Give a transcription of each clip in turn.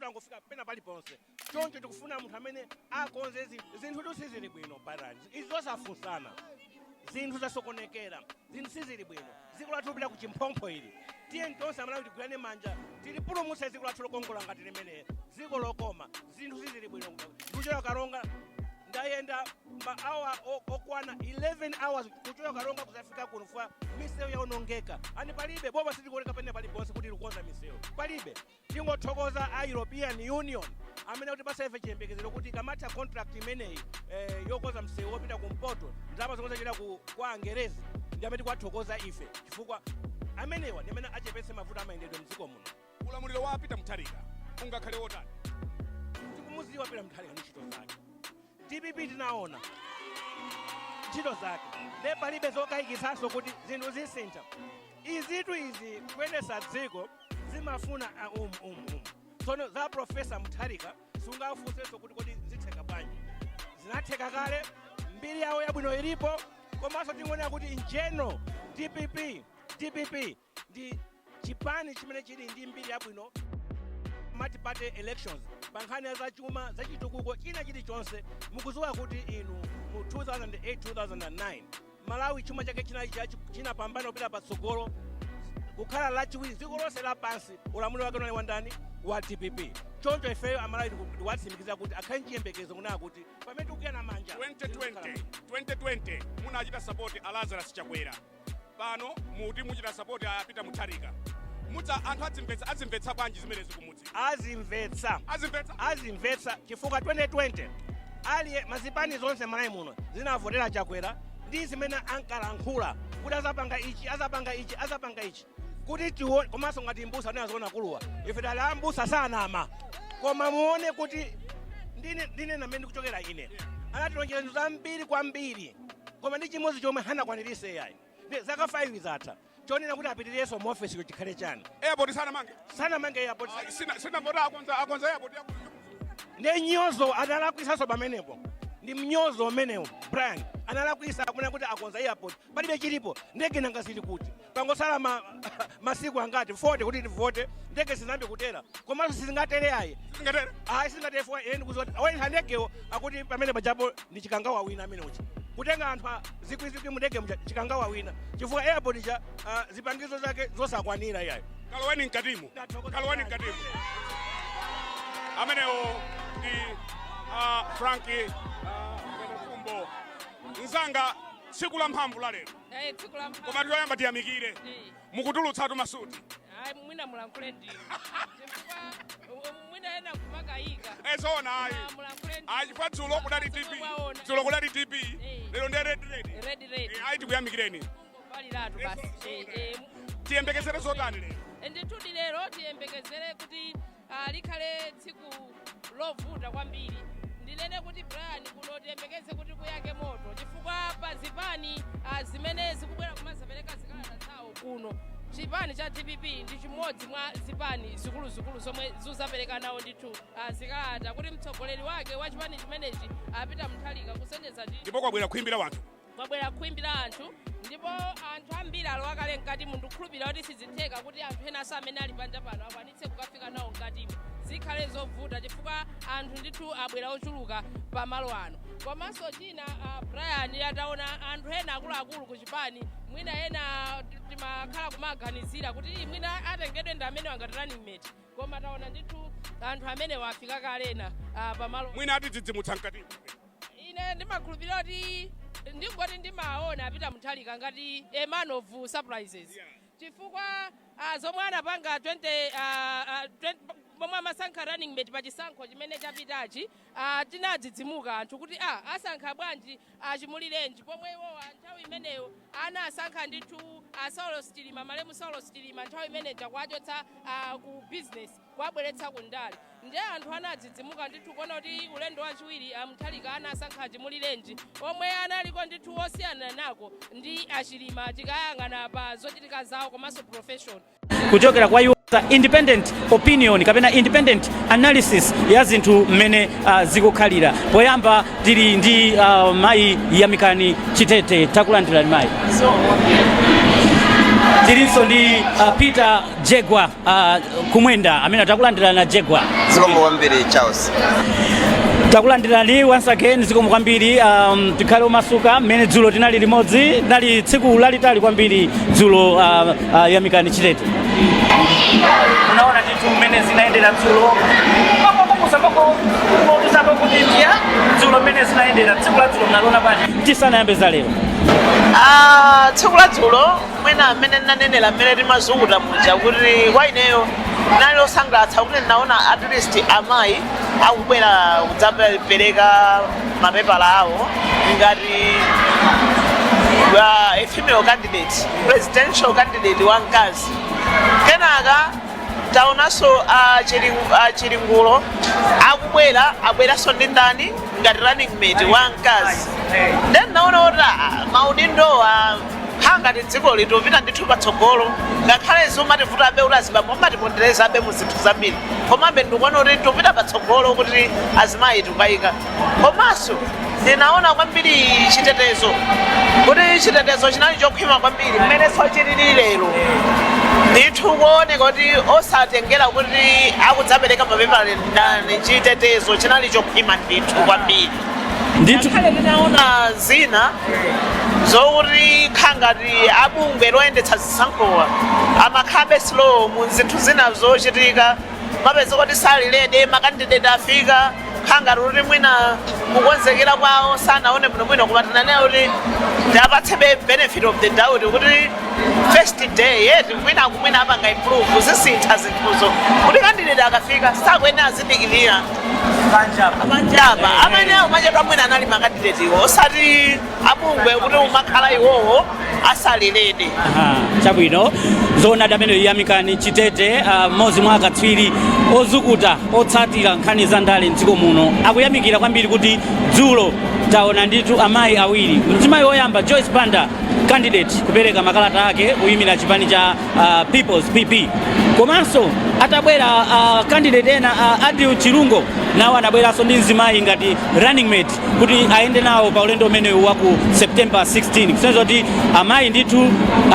sangofika pena paliponse choncho tikufuna munthu amene akonze zinthu sizili bwino barani izi zosafunsana zinthu zasokonekera zinthu sizili bwino dziko lathu lipita kuchimphompho ili tiye tonse amalawi tigwirane manja tilipulumutse dziko lathu lokongola ngati limene dziko lokoma zinthu sizili bwino kuchoka Karonga ndayenda ma-hour okwana 11 hours kuchoka Karonga kuzafika kuno fwa misewu yaonongeka ani palibe boma sitikuoneka pene paliponse kuti likonza misewu palibe tingothokoza a European Union amene kuti pasaife chiyembekezero kuti kamatha contract imeneyi yokonza msewu wopita kumpoto ndalama zomwe zachita kwa Angerezi ndi amene tikwathokoza ife chifukwa amenewa ndi amene achepetse mavuto amayendedwe mdziko muno. Ulamuliro wa Peter Mutharika ungakhale wotani? Tikumuziwa Peter Mutharika ndi ntchito zake. DPP tinaona ntchito zake ne palibe zokayikisanso kuti zinthu zisintha izitu izi kuyendesa dziko zimafuna tsono za Profesa Mutharika sungafunsenso kuti zitheka bwanji zinatheka kale mbiri yawo yabwino ilipo komanso tingonera kuti in general DPP ndi chipani chimene chili ndi mbiri yabwino multi-party elections pankhani za chuma za chitukuko china chilichonse mukuziwa kuti inu mu 2008-2009 Malawi chuma chake chinapambana kupita patsogolo kukhala lachiwiri dziko lonse lapansi ulamuliro wake unali wandani wa DPP choncho ifeyo amalawi ndiwatsimikiza kuti akhale chiyembekezo kunena kuti pamene tikuyana manja 2020 munachita support a Lazarus Chakwera pano muti muchita support a Peter Mutharika muta anthu azimvetsa bwanji zimene zikumudzi azimvetsa chifukwa 2020 ali mazipani zonse malawi muno zinavotera Chakwera ndi zimene ankalankhula kuti azapanga ichi kuti tione komanso ngati mbusa anazoona kuluwa ife tali ambusa sanama koma muone kuti ndine namene kuchokera ine anatilonjeza zinthu zambiri kwambiri koma ndi chimodzi chomwe hanakwanirise yayi zaka 5 zatha chonena kuti apitirireso mu office chikhale chani airport sanamange airport sina vota akonza airport ndi nyozo analakwisaso pamenepo ndi mnyozo umenewo Brian analakwisa akunena kuti akonza airport palibe chilipo ndege nanga zili kuti pangosala masiku angati 40 kuti tivote ndege zinambe kutera komanso sizingatere ayi sizingatere fwa eni kuzoti awene ndegewo akuti pamene pajapo ndi chikangawa wina amene uchi kutenga anthu zikwizikwi mudege chikangawa wina chifukwa airport cha zipangizo zake zosakwanira yayo kaloweni mkatimu amenewo ndi Frankie Mwenefumbo nzanga tsiku la mphamvu la lero koma tiyoyamba tiyamikire mukutulutsatu masuti mwina mulankhule ndinu mwina ena kumakayika zona chifukwa dzulo kudali TP lero ndi red ayi tikuyamikireni baliratu basi tiyembekezere zotani lero nditudi lero tiyembekezere kuti likhale tsiku lovuta kwambiri ndinene kuti Brian kuno tiyembekeze kuti kuyake moto chifukwa pa zipani zimene zikubwera kumazapereka zikalata zawo kuno chipani cha DPP ndi chimodzi mwa zipani zikuluzikulu zomwe zuzapereka nawo ndithu zikalata kuti mtsogoleri wake wa chipani chimenechi Peter Mutharika kusendeza ndipo kwabwera kuimbira anthu ndipo anthu ambiri alowa kale mkati mundikhulupirira kuti sizitheka kuti anthu ena amene ali panja pano akwanitse kukafika nawo mkatimo zikhale zovuta chifukwa anthu ndithu abwera ochuluka pamalo ano komanso china Brian ataona anthu ena akuluakulu ku chipani mwina ena timakhala kumaganizira kuti mwina atengedwe ndi amene wangati running mate koma taona ndithu anthu amene wafika kalena pamalo mwina atidzidzimutsa mkatimo ine ndimakhulupirira kuti ndingoti ndimaona Peter Mutharika ngati a man of surprises chifukwa zomwe anapanga 20 momwe amasankha running mate pa chisankho chimene chapitachi tinadzidzimuka anthu kuti asankha bwanji achimulirenji pomwe iwowa nthawi imeneyo anasankha ndithu Saulo Sitilima malemu Saulo Sitilima nthawi imene chakwachotsa ku business kwabweretsa ku ndale ndiye anthu anadzidzimuka ndithu kuona kuti ulendo wachiwiri Mutharika anasankha achimulirenji omwe analiko ndithu osiyana nako ndi achilima tikayang'ana pa zochitika zawo komanso profession kuchokera kwa independent opinion kapena independent analysis ya zinthu mmene zikukhalira poyamba tili ndi mayi Yamikani Chitete takulandirani mayi Tilinso ndi Peter Jegwa kumwenda amene takulandira na Jegwa. Zikomo kwambiri Charles. Takulandirani once again zikomo kwambiri tikhale omasuka mmene dzulo tinali limodzi nali tsiku lalitali kwambiri dzulo yamikani Chitete. Unaona ndithu mmene zinaendera dzulo kutisambokutitia dzulo mmene zinaendera tsiku la dzulo mnalona bwanji tisanayambe za lero. Tsiku la dzulo mwina mmene nanenera mmene timazunguta muja kuti kwa ineyo nali losangalatsa kuti naona at least amayi akubwera kudzapereka mapepala awo ngati a female candidate, presidential candidate wamkazi. Kenaka taonanso achilingulo akubweranso ndi ndani ngati running mate wamkazi. Then naona kuti maudindowa ngati dziko litupita ndithu patsogolo ngakhale zomativutabe kuti azibambo amatiponderezabe mu zinthu zambiri komabe ndikuona kuti tupita patsogolo kuti azimayi tukayika. Komanso ndinaona kwambiri chitetezo kuti chitetezo chinali chokhwima kwambiri mmenenso chilili lero ndithu kuoneka kuti osatengera kuti akudzapereka mapepala ndani chitetezo chinali chokhwima ndithu kwambiri. Ngakhale ndinaona zina zokuti khangati abungwe loyendetsa zisankhowa amakhabe slow mu zinthu zina zochitika mapeza kuti salilede makandidate afika khangati kuti mwina kukonzekera kwawo sanaone bwinobwino kumatananea kuti ndiapatsebe benefit of the doubt kuti first day yeti mwina akumwina apanga improve zisintha zinthuzo kuti kandidate akafika sakuyenera azidikirira amanjaba amene amachedwa mwina anali makandidate iwo osati abungwe kuti umakhala iwowo asalilede. Chabwino zona damene yamikani Chitete mmodzi mwa akatswiri ozukuta otsatira nkhani za ndale mdziko muno akuyamikira kwambiri kuti dzulo taona ndithu amayi awiri mzimayi woyamba Joyce Banda candidate kupereka makalata ake kuyimira chipani cha People's PP komanso atabwera candidate ena Adriu Chirungo nawo anabweranso ndi mzimayi ngati running mate kuti aende nawo pa ulendo umenewu wa ku September 16 kusenzera kuti amayi ndithu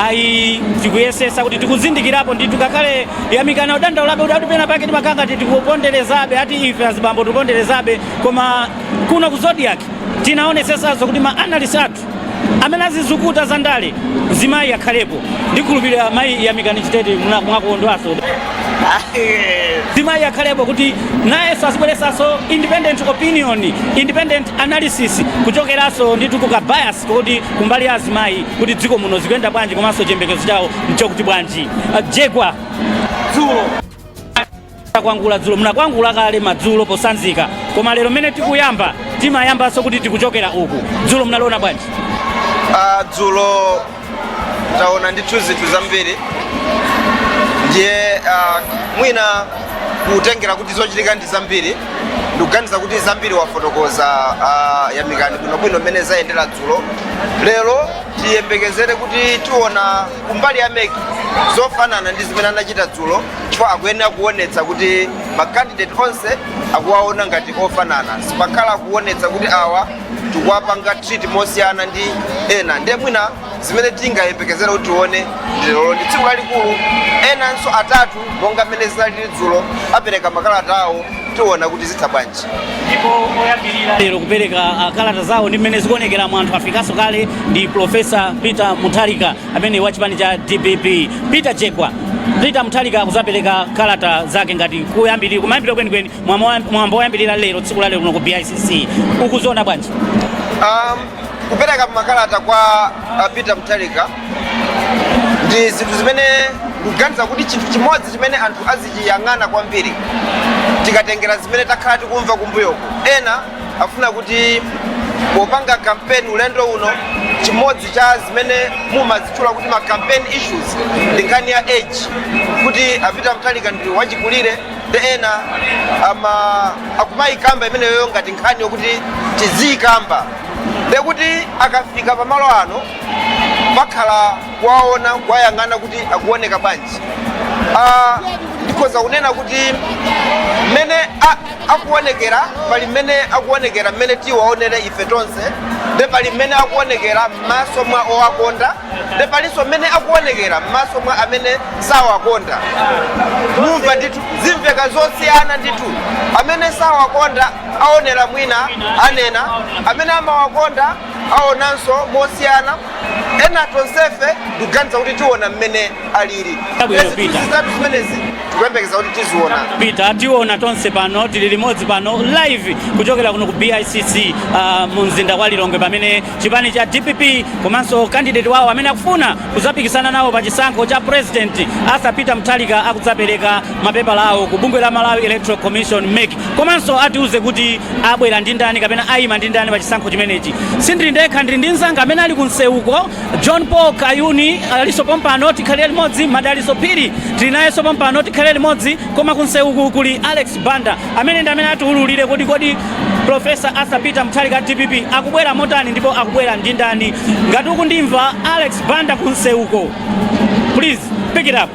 ayi tikuyesesa kuti tikuzindikirapo ndithu ngakhale yamikana udandaulabe kuti pena pake timakanga tikuponderezabe ati ife azibambo tiponderezabe koma kuno ku Zodiac tinaonesesazo kuti ma analyst athu amene azizukuta za ndale mzimayi akhalepo ndikhulupirira mayi yamikani Chitete mwakondwaso mzimayi akhalepo kuti nayenso azibweresaso independent opinion independent analysis kuchokeraso ndithu kuka bias kuti kumbali ya azimayi kuti dziko muno zikuyenda bwanji komanso chiyembekezo chawo nchokuti bwanji. Jegwa dzulo kwangula dzulo munakwangula kale madzulo posanzika koma lero mmene tikuyamba timayambanso kuti tikuchokera uku dzulo munaliona bwanji? Dzulo taona ndithu zinthu zambiri ndiye mwina kutengera kuti zochitika ndi zambiri ndikuganiza kuti zambiri wafotokoza yamikani bwinobwino mmene zayendera dzulo. Lero tiyembekezere kuti tiona kumbali ya meki zofanana ndi zimene anachita dzulo chifukwa akuyenera kuonetsa kuti makandidate onse akuwaona ngati ofanana sipakhala kuonetsa kuti awa tikuwapanga treat mosiyana ndi ena ndiye mwina zimene tingayembekezere kuti tione lero ndi tsiku lalikulu enanso atatu monga mmene zinalili dzulo apereka makalata awo tiona kuti zitha bwanji. Ndipo oyambirira lero kupereka kalata zawo ndi mmene zikuonekera mu anthu afikaso kale ndi Profesa Peter Mutharika amene wachipani cha DPP. Peter Jegwa Peter Mutharika akuzapereka kalata zake ngati kuyambirira kumayambirira kwenikweni mwambo oyambirira lero tsiku la lero kuno ku Bicc ukuziona bwanji? Kupereka makalata kwa Peter Mutharika ndi zinthu zimene ndikuganiza kuti chinthu chimodzi chimene anthu azichiyang'ana kwambiri tikatengera zimene takhala tikumva kumbuyoko. Ena afuna kuti popanga campaign ulendo uno chimodzi cha zimene mumazitchula kuti ma campaign issues ndi nkhani ya age kuti Peter Mutharika ndi wachikulire ndi ena akumayikamba imeneyo ngati nkhani yokuti tiziyikamba ndekuti akafika pamalo ano pakhala kuwaona kuwayang'ana kuti akuoneka bwanji. Ndikhoza kunena kuti mmene akuonekera pali mmene akuonekera mmene tiwaonere ife tonse nde pali mmene akuonekera m'maso mwa owakonda nde palinso mmene akuonekera m'maso mwa amene sawakonda. Mumva ndithu zimveka zosiyana ndithu. Amene sawakonda aonera mwina anena, amene amawakonda aonanso mosiyana. Ena tonsefe tikuganiza kuti tiona mmene alili. Zitatu zimenezi tikuyembekeza kuti tiziona. Peter, tiona tonse pano tili limodzi pano live kuchokera kuno ku Bicc mu mzinda wa Lilongwe pamene chipani cha DPP komanso candidate wawo amene akufuna kuzapikisana nawo pa chisankho cha president Peter Mutharika akudzapereka mapepala awo ku bungwe la Malawi Electoral Commission MEC. Komanso atiuze kuti abwera ndi ndani kapena ayima ndi ndani pa chisankho chimenechi. Sindili ndekha, ndili ndi mzanga amene ali kunseuko John Paul Kayuni aliso pompano tikhalire limodzi, Madaliso Phiri tili nayenso pompano tikhalire limodzi, koma kunseuku kuli Alex Banda amene ndi amene atiululire kodi Professor Peter Mutharika DPP akubwera motani ndipo akubwera ndi ndani. Ngati ukundimva Alex Banda kunseuko, please pick it up.